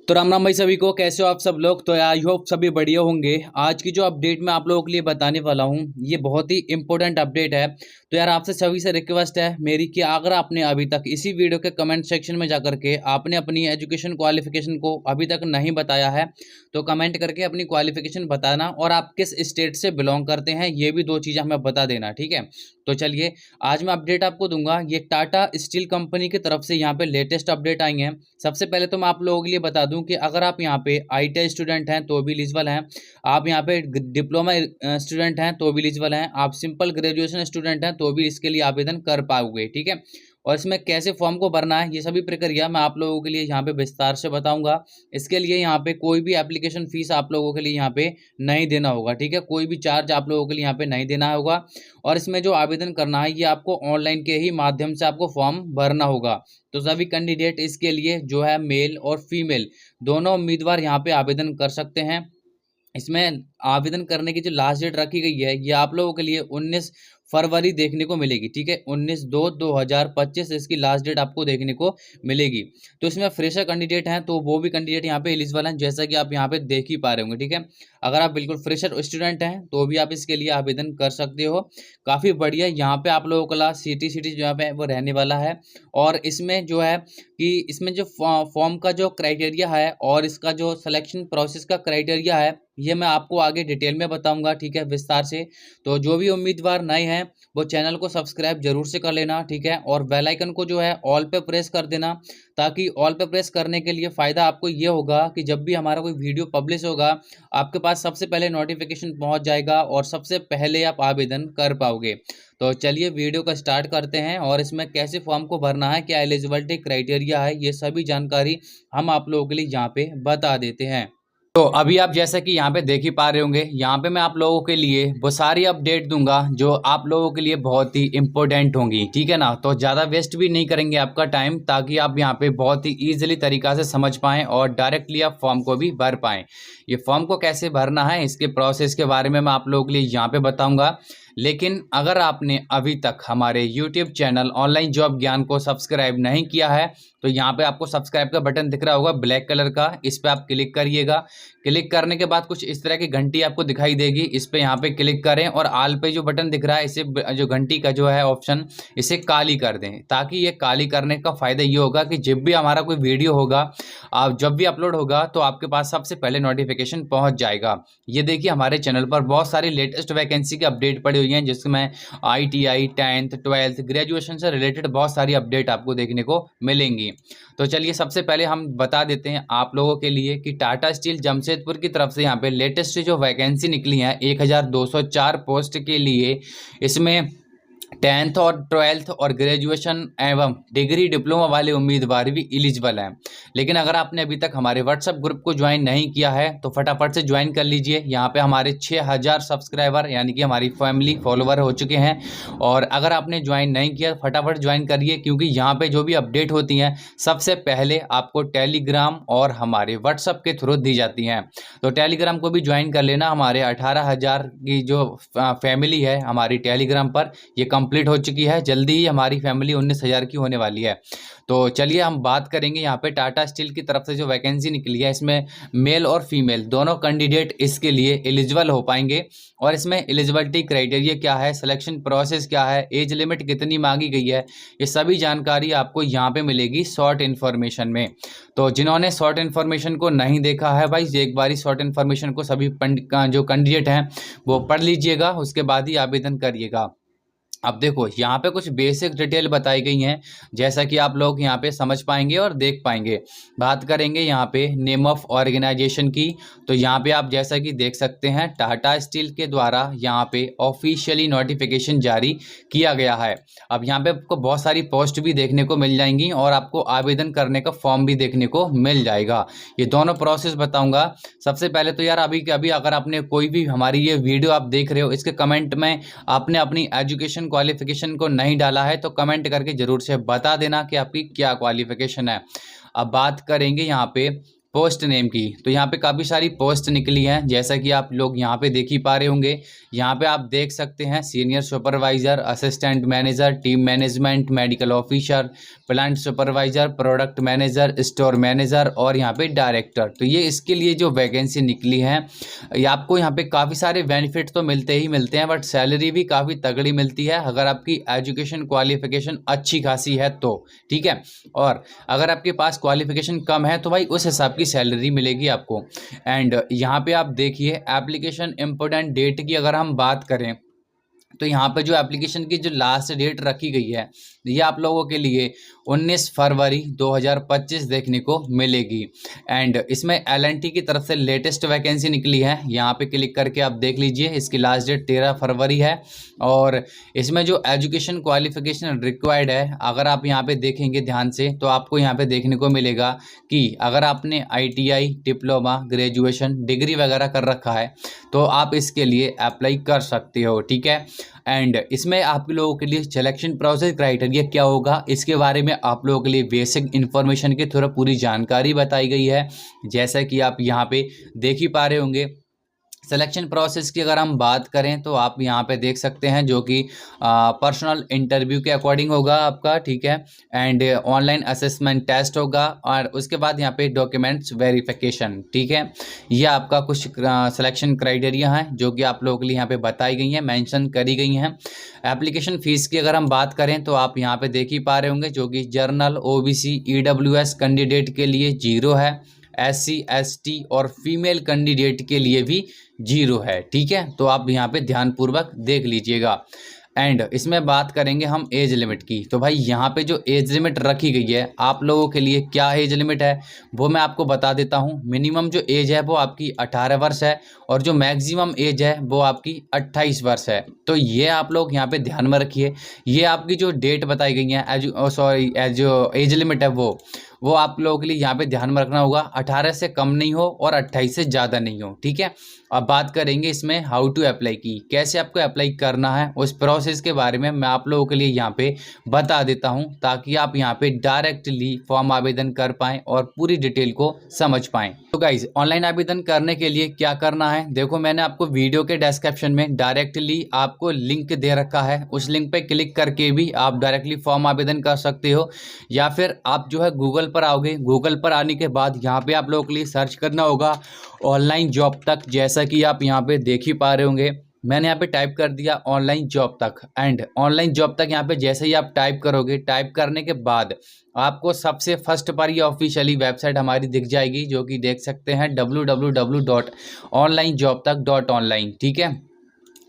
तो राम राम भाई सभी को, कैसे हो आप सब लोग। तो आई होप सभी बढ़िया होंगे। आज की जो अपडेट मैं आप लोगों के लिए बताने वाला हूँ ये बहुत ही इंपॉर्टेंट अपडेट है। तो यार आपसे सभी से रिक्वेस्ट है मेरी कि अगर आपने अभी तक इसी वीडियो के कमेंट सेक्शन में जाकर के आपने अपनी एजुकेशन क्वालिफिकेशन को अभी तक नहीं बताया है तो कमेंट करके अपनी क्वालिफिकेशन बताना और आप किस स्टेट से बिलोंग करते हैं ये भी दो चीज़ें हमें बता देना, ठीक है। तो चलिए आज मैं अपडेट आपको दूंगा। ये टाटा स्टील कंपनी की तरफ से यहाँ पे लेटेस्ट अपडेट आई हैं। सबसे पहले तो मैं आप लोगों के लिए बता दूं कि अगर आप यहाँ पे आईटीआई स्टूडेंट हैं तो भी एलिजिबल हैं, आप यहाँ पे डिप्लोमा स्टूडेंट हैं तो भी एलिजिबल हैं, आप सिंपल ग्रेजुएशन स्टूडेंट हैं तो भी इसके लिए आवेदन कर पाओगे, ठीक है। और इसमें कैसे फॉर्म को भरना है ये सभी प्रक्रिया मैं आप लोगों के लिए यहाँ पे विस्तार से बताऊंगा। इसके लिए यहाँ पे कोई भी एप्लीकेशन फीस आप लोगों के लिए यहाँ पे नहीं देना होगा, ठीक है। कोई भी चार्ज आप लोगों के लिए यहाँ पे नहीं देना होगा। और इसमें जो आवेदन करना है ये आपको ऑनलाइन के ही माध्यम से आपको फॉर्म भरना होगा। तो सभी कैंडिडेट इसके लिए जो है मेल और फीमेल दोनों उम्मीदवार यहाँ पे आवेदन कर सकते हैं। इसमें आवेदन करने की जो लास्ट डेट रखी गई है ये आप लोगों के लिए 19 फरवरी देखने को मिलेगी, ठीक है। 19/2/2025 इसकी लास्ट डेट आपको देखने को मिलेगी। तो इसमें फ्रेशर कैंडिडेट हैं तो वो भी कैंडिडेट यहाँ पे एलिजिबल हैं, जैसा कि आप यहाँ पे देख ही पा रहे होंगे, ठीक है। अगर आप बिल्कुल फ्रेशर स्टूडेंट हैं तो भी आप इसके लिए आवेदन कर सकते हो। काफ़ी बढ़िया यहाँ पे आप लोगों का सिटी जो यहाँ पे वो रहने वाला है। और इसमें जो है कि इसमें जो फॉर्म का जो क्राइटेरिया है और इसका जो सिलेक्शन प्रोसेस का क्राइटेरिया है ये मैं आपको आगे डिटेल में बताऊंगा, ठीक है, विस्तार से। तो जो भी उम्मीदवार नए हैं वो चैनल को सब्सक्राइब जरूर से कर लेना, ठीक है। और बेल आइकन को जो है ऑल पे प्रेस कर देना, ताकि ऑल पे प्रेस करने के लिए फ़ायदा आपको ये होगा कि जब भी हमारा कोई वीडियो पब्लिश होगा आपके पास सबसे पहले नोटिफिकेशन पहुंच जाएगा और सबसे पहले आप आवेदन कर पाओगे। तो चलिए वीडियो का स्टार्ट करते हैं और इसमें कैसे फॉर्म को भरना है, क्या एलिजिबिलिटी क्राइटेरिया है, ये सभी जानकारी हम आप लोगों के लिए यहाँ पे बता देते हैं। तो अभी आप जैसा कि यहाँ पे देख ही पा रहे होंगे, यहाँ पे मैं आप लोगों के लिए वो सारी अपडेट दूंगा जो आप लोगों के लिए बहुत ही इंपॉर्टेंट होंगी, ठीक है ना। तो ज़्यादा वेस्ट भी नहीं करेंगे आपका टाइम, ताकि आप यहाँ पे बहुत ही ईजिली तरीक़ा से समझ पाएँ और डायरेक्टली आप फॉर्म को भी भर पाएँ। ये फॉर्म को कैसे भरना है इसके प्रोसेस के बारे में मैं आप लोगों के लिए यहाँ पे बताऊँगा। लेकिन अगर आपने अभी तक हमारे यूट्यूब चैनल ऑनलाइन जॉब ज्ञान को सब्सक्राइब नहीं किया है तो यहाँ पे आपको सब्सक्राइब का बटन दिख रहा होगा ब्लैक कलर का, इस पर आप क्लिक करिएगा। क्लिक करने के बाद कुछ इस तरह की घंटी आपको दिखाई देगी, इस पर यहाँ पे क्लिक करें और आल पे जो बटन दिख रहा है इसे जो घंटी का जो है ऑप्शन इसे काली कर दें, ताकि ये काली करने का फ़ायदा ये होगा कि जब भी हमारा कोई वीडियो होगा आप जब भी अपलोड होगा तो आपके पास सबसे पहले नोटिफिकेशन पहुँच जाएगा। ये देखिए हमारे चैनल पर बहुत सारी लेटेस्ट वैकेंसी की अपडेट पड़ी हुई हैं, जिसमें ITI 10th 12th ग्रेजुएशन से रिलेटेड बहुत सारी अपडेट आपको देखने को मिलेंगी। तो चलिए सबसे पहले हम बता देते हैं आप लोगों के लिए कि टाटा स्टील जमशेदपुर की तरफ से यहाँ पे लेटेस्ट जो वैकेंसी निकली है 1204 पोस्ट के लिए। इसमें 10th और 12th और ग्रेजुएशन एवं डिग्री डिप्लोमा वाले उम्मीदवार भी एलिजिबल हैं। लेकिन अगर आपने अभी तक हमारे व्हाट्सएप ग्रुप को ज्वाइन नहीं किया है तो फटाफट से ज्वाइन कर लीजिए। यहाँ पे हमारे 6000 सब्सक्राइबर यानी कि हमारी फैमिली फॉलोवर हो चुके हैं। और अगर आपने ज्वाइन नहीं किया फटाफट ज्वाइन करिए, क्योंकि यहाँ पे जो भी अपडेट होती हैं सबसे पहले आपको टेलीग्राम और हमारे व्हाट्सएप के थ्रू दी जाती हैं। तो टेलीग्राम को भी ज्वाइन कर लेना। हमारे 18,000 की जो फैमिली है हमारी टेलीग्राम पर ये कंप्लीट हो चुकी है। जल्दी ही हमारी फैमिली 19,000 की होने वाली है। तो चलिए हम बात करेंगे यहाँ पे टाटा स्टील की तरफ से जो वैकेंसी निकली है, इसमें मेल और फीमेल दोनों कैंडिडेट इसके लिए एलिजिबल हो पाएंगे। और इसमें एलिजिबिलिटी क्राइटेरिया क्या है, सिलेक्शन प्रोसेस क्या है, एज लिमिट कितनी मांगी गई है, ये सभी जानकारी आपको यहाँ पे मिलेगी शॉर्ट इन्फॉर्मेशन में। तो जिन्होंने शॉर्ट इन्फॉर्मेशन को नहीं देखा है भाई एक बारी शॉर्ट इन्फॉर्मेशन को सभी जो कैंडिडेट हैं वो पढ़ लीजिएगा, उसके बाद ही आवेदन करिएगा। अब देखो यहाँ पे कुछ बेसिक डिटेल बताई गई हैं, जैसा कि आप लोग यहाँ पे समझ पाएंगे और देख पाएंगे। बात करेंगे यहाँ पे नेम ऑफ ऑर्गेनाइजेशन की, तो यहाँ पे आप जैसा कि देख सकते हैं टाटा स्टील के द्वारा यहाँ पे ऑफिशियली नोटिफिकेशन जारी किया गया है। अब यहाँ पे आपको बहुत सारी पोस्ट भी देखने को मिल जाएंगी और आपको आवेदन करने का फॉर्म भी देखने को मिल जाएगा। ये दोनों प्रोसेस बताऊँगा। सबसे पहले तो यार अभी अगर आपने कोई भी हमारी ये वीडियो आप देख रहे हो इसके कमेंट में आपने अपनी एजुकेशन क्वालिफिकेशन को नहीं डाला है तो कमेंट करके जरूर से बता देना कि आपकी क्या क्वालिफिकेशन है। अब बात करेंगे यहाँ पे पोस्ट नेम की। तो यहाँ पे काफ़ी सारी पोस्ट निकली हैं, जैसा कि आप लोग यहाँ पे देख ही पा रहे होंगे। यहाँ पे आप देख सकते हैं senior supervisor, assistant manager, team management, medical officer, plant supervisor, product manager, store manager और यहाँ पे डायरेक्टर। तो ये इसके लिए जो वैकेंसी निकली है, ये आपको यहाँ पे काफ़ी सारे बेनिफिट तो मिलते ही मिलते हैं, बट सैलरी भी काफ़ी तगड़ी मिलती है अगर आपकी एजुकेशन क्वालिफिकेशन अच्छी खासी है तो, ठीक है। और अगर आपके पास क्वालिफिकेशन कम है तो भाई उस हिसाब की सैलरी मिलेगी आपको। एंड यहाँ पे आप देखिए एप्लीकेशन इम्पोर्टेंट डेट की अगर हम बात करें तो यहाँ पे जो एप्लीकेशन की जो लास्ट डेट रखी गई है ये आप लोगों के लिए 19 फरवरी 2025 देखने को मिलेगी। एंड इसमें L&T की तरफ से लेटेस्ट वैकेंसी निकली है, यहाँ पे क्लिक करके आप देख लीजिए। इसकी लास्ट डेट 13 फरवरी है और इसमें जो एजुकेशन क्वालिफिकेशन रिक्वायर्ड है, अगर आप यहाँ पे देखेंगे ध्यान से तो आपको यहाँ पे देखने को मिलेगा कि अगर आपने ITI, डिप्लोमा, ग्रेजुएशन, डिग्री वगैरह कर रखा है तो आप इसके लिए अप्लाई कर सकते हो, ठीक है। एंड इसमें आप लोगों के लिए सिलेक्शन प्रोसेस क्राइटेरिया क्या होगा, इसके बारे में आप लोगों के लिए बेसिक इन्फॉर्मेशन की थोड़ा पूरी जानकारी बताई गई है। जैसा कि आप यहाँ पे देख ही पा रहे होंगे, सिलेक्शन प्रोसेस की अगर हम बात करें तो आप यहाँ पे देख सकते हैं जो कि पर्सनल इंटरव्यू के अकॉर्डिंग होगा आपका, ठीक है। एंड ऑनलाइन असेसमेंट टेस्ट होगा और उसके बाद यहाँ पे डॉक्यूमेंट्स वेरिफिकेशन, ठीक है। ये आपका कुछ सिलेक्शन क्राइटेरिया हैं जो कि आप लोगों के लिए यहाँ पे बताई गई हैं, मेंशन करी गई हैं। एप्लीकेशन फ़ीस की अगर हम बात करें तो आप यहाँ पे देख ही पा रहे होंगे जो कि जर्नल, OBC, EWS कैंडिडेट के लिए 0 है, SC, ST और फीमेल कैंडिडेट के लिए भी 0 है, ठीक है। तो आप यहाँ पे ध्यानपूर्वक देख लीजिएगा। एंड इसमें बात करेंगे हम एज लिमिट की, तो भाई यहाँ पे जो एज लिमिट रखी गई है आप लोगों के लिए, क्या एज लिमिट है वो मैं आपको बता देता हूँ। मिनिमम जो एज है वो आपकी 18 वर्ष है और जो मैक्सिमम एज है वो आपकी 28 वर्ष है। तो ये आप लोग यहाँ पे ध्यान में रखिए। ये आपकी जो डेट बताई गई है जो एज लिमिट है वो आप लोगों के लिए यहाँ पे ध्यान में रखना होगा। 18 से कम नहीं हो और 28 से ज़्यादा नहीं हो, ठीक है। अब बात करेंगे इसमें हाउ टू अप्लाई की, कैसे आपको अप्लाई करना है, उस प्रोसेस के बारे में मैं आप लोगों के लिए यहाँ पे बता देता हूँ ताकि आप यहाँ पे डायरेक्टली फॉर्म आवेदन कर पाएँ और पूरी डिटेल को समझ पाएँ। तो गाइज ऑनलाइन आवेदन करने के लिए क्या करना है, देखो मैंने आपको वीडियो के डिस्क्रिप्शन में डायरेक्टली आपको लिंक दे रखा है, उस लिंक पे क्लिक करके भी आप डायरेक्टली फॉर्म आवेदन कर सकते हो। या फिर आप जो है गूगल पर आओगे, गूगल पर आने के बाद यहाँ पे आप लोगों के लिए सर्च करना होगा ऑनलाइन जॉब तक। जैसा कि आप यहाँ पे देख ही पा रहे होंगे, मैंने यहाँ पे टाइप कर दिया ऑनलाइन जॉब तक। एंड ऑनलाइन जॉब तक यहाँ पे जैसे ही आप टाइप करोगे, टाइप करने के बाद आपको सबसे फर्स्ट पर ये ऑफिशियली वेबसाइट हमारी दिख जाएगी जो कि देख सकते हैं www.onlinejobtak.online, ठीक है।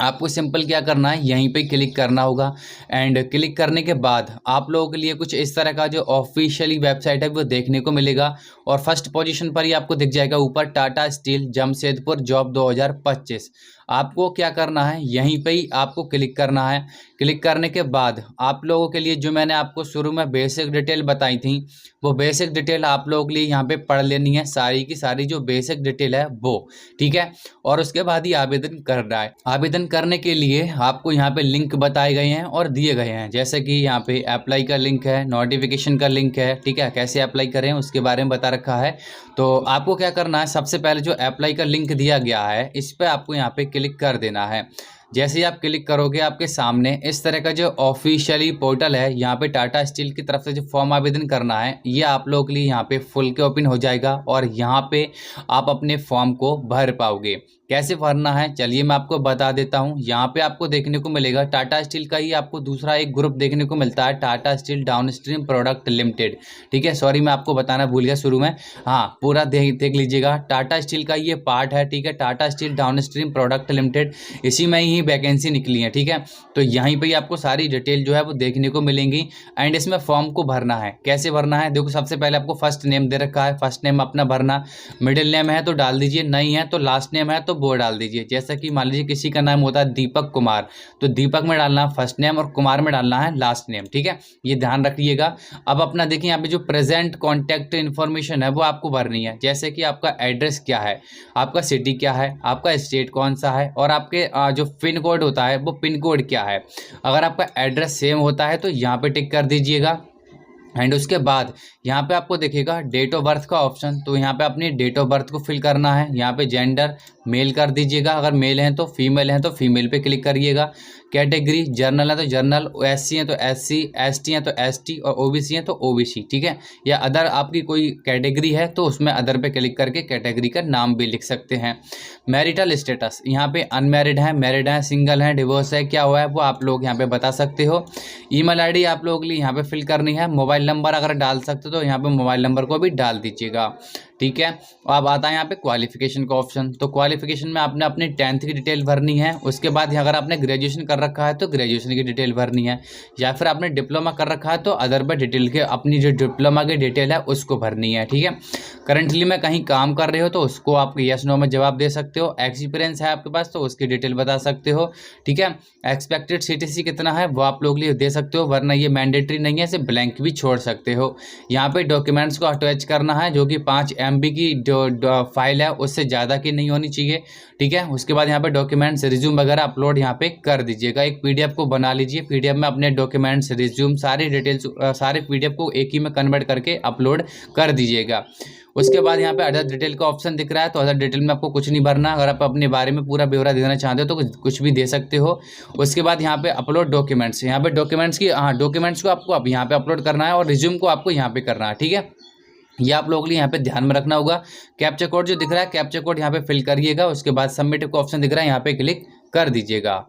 आपको सिंपल क्या करना है, यहीं पे क्लिक करना होगा। एंड क्लिक करने के बाद आप लोगों के लिए कुछ इस तरह का जो ऑफिशियली वेबसाइट है वो देखने को मिलेगा और फर्स्ट पोजीशन पर ही आपको दिख जाएगा ऊपर टाटा स्टील जमशेदपुर जॉब 2025। आपको क्या करना है, यहीं पे ही आपको क्लिक करना है। क्लिक करने के बाद आप लोगों के लिए जो मैंने आपको शुरू में बेसिक डिटेल बताई थी वो बेसिक डिटेल आप लोगों के लिए यहाँ पे पढ़ लेनी है, सारी की सारी जो बेसिक डिटेल है वो, ठीक है। और उसके बाद ही आवेदन करना है। आवेदन करने के लिए आपको यहाँ पे लिंक बताए गए हैं और दिए गए हैं, जैसे कि यहाँ पे अप्लाई का लिंक है, नोटिफिकेशन का लिंक है, ठीक है। कैसे अप्लाई करें उसके बारे में बता रखा है। तो आपको क्या करना है, सबसे पहले जो अप्लाई का लिंक दिया गया है इस पर आपको यहाँ पे क्लिक कर देना है। जैसे ही आप क्लिक करोगे आपके सामने इस तरह का जो ऑफिशियली पोर्टल है, यहाँ पे टाटा स्टील की तरफ से जो फॉर्म आवेदन करना है ये आप लोगों के लिए यहाँ पे फुल के ओपन हो जाएगा और यहाँ पे आप अपने फॉर्म को भर पाओगे। कैसे भरना है चलिए मैं आपको बता देता हूँ। यहाँ पे आपको देखने को मिलेगा टाटा स्टील का ही आपको दूसरा एक ग्रुप देखने को मिलता है, Tata steel downstream product limited, ठीक है। सॉरी मैं आपको बताना भूल गया शुरू में, हाँ पूरा देख लीजिएगा। टाटा स्टील का ये पार्ट है, ठीक है, Tata steel downstream product limited, इसी में ही वैकेंसी निकली है, ठीक है। तो यहीं पर ही आपको सारी डिटेल जो है वो देखने को मिलेंगी। एंड इसमें फॉर्म को भरना है, कैसे भरना है देखो, सबसे पहले आपको फर्स्ट नेम दे रखा है, फर्स्ट नेम अपना भरना, मिडिल नेम है तो डाल दीजिए, नहीं है तो लास्ट नेम है तो वो डाल दीजिए। जैसा कि मान लीजिए किसी का नाम होता है दीपक कुमार, तो दीपक में डालना फर्स्ट नेम और कुमार में डालना है लास्ट नेम, ठीक है, ये ध्यान रखिएगा। अब अपना देखिए यहाँ पे जो प्रेजेंट कॉन्टैक्ट इन्फॉर्मेशन है वो आपको भरनी है, जैसे कि आपका एड्रेस क्या है, आपका सिटी क्या है, आपका स्टेट कौन सा है और आपके जो पिन कोड होता है वो पिन कोड क्या है। अगर आपका एड्रेस सेम होता है तो यहाँ पे टिक कर दीजिएगा। एंड उसके बाद यहाँ पे आपको दिखेगा डेट ऑफ बर्थ का ऑप्शन। तो यहाँ पे अपनी डेट ऑफ बर्थ को फिल करना है। यहाँ पे जेंडर मेल कर दीजिएगा, अगर मेल हैं तो फीमेल हैं तो फीमेल पे क्लिक करिएगा। कैटेगरी जर्नल है तो जर्नल, एससी हैं तो एससी, एसटी हैं तो एसटी और ओबीसी हैं तो ओबीसी, ठीक है। या अदर आपकी कोई कैटेगरी है तो उसमें अदर पे क्लिक करके कैटेगरी का नाम भी लिख सकते हैं। मैरिटल स्टेटस यहाँ पे अनमैरिड है, मैरिड है, सिंगल है, डिवोर्स है, क्या हुआ है वो आप लोग यहाँ पे बता सकते हो। ईमेल आईडी आप लोगों के लिए यहाँ पे फिल करनी है। मोबाइल नंबर अगर डाल सकते हो तो यहाँ पे मोबाइल नंबर को भी डाल दीजिएगा, ठीक है। अब आता है यहाँ पे क्वालिफिकेशन का ऑप्शन। तो क्वालिफिकेशन में आपने अपनी 10th की डिटेल भरनी है। उसके बाद अगर आपने ग्रेजुएशन कर रखा है तो ग्रेजुएशन की डिटेल भरनी है, या फिर आपने डिप्लोमा कर रखा है तो अदर पे डिटेल के अपनी जो डिप्लोमा की डिटेल है उसको भरनी है, ठीक है। करंटली में कहीं काम कर रहे हो तो उसको आप यस नो में जवाब दे सकते हो। एक्सपीरियंस है आपके पास तो उसकी डिटेल बता सकते हो, ठीक है। एक्सपेक्टेड सीटीसी कितना है वो आप लोग लिए दे सकते हो, वरना ये मैंडेटरी नहीं है, इसे ब्लैंक भी छोड़ सकते हो। यहाँ पे डॉक्यूमेंट्स को अटैच करना है, जो कि 5 MB की जो फाइल है उससे ज़्यादा की नहीं होनी चाहिए, ठीक है। उसके बाद यहाँ पे डॉक्यूमेंट्स रिज्यूम वगैरह अपलोड यहाँ पे कर दीजिएगा। एक PDF को बना लीजिए, PDF में अपने डॉक्यूमेंट्स रिज्यूम सारी डिटेल्स सारे PDF को एक ही में कन्वर्ट करके अपलोड कर दीजिएगा। उसके बाद यहाँ पे अदर डिटेल का ऑप्शन दिख रहा है, तो अदर डिटेल में आपको कुछ नहीं भरना। अगर आप अपने बारे में पूरा ब्यौरा देना चाहते हो तो कुछ भी दे सकते हो। उसके बाद यहाँ पे अपलोड डॉक्यूमेंट्स, यहाँ पे डॉक्यूमेंट्स की डॉक्यूमेंट्स को आपको अब यहाँ पे अपलोड करना है और रिज्यूम को आपको यहाँ पे करना है, ठीक है। ये आप लोगों के लिए यहाँ पे ध्यान में रखना होगा। कैप्चा कोड जो दिख रहा है, कैप्चा कोड यहाँ पे फिल करिएगा। उसके बाद सबमिट का ऑप्शन दिख रहा है, यहाँ पे क्लिक कर दीजिएगा।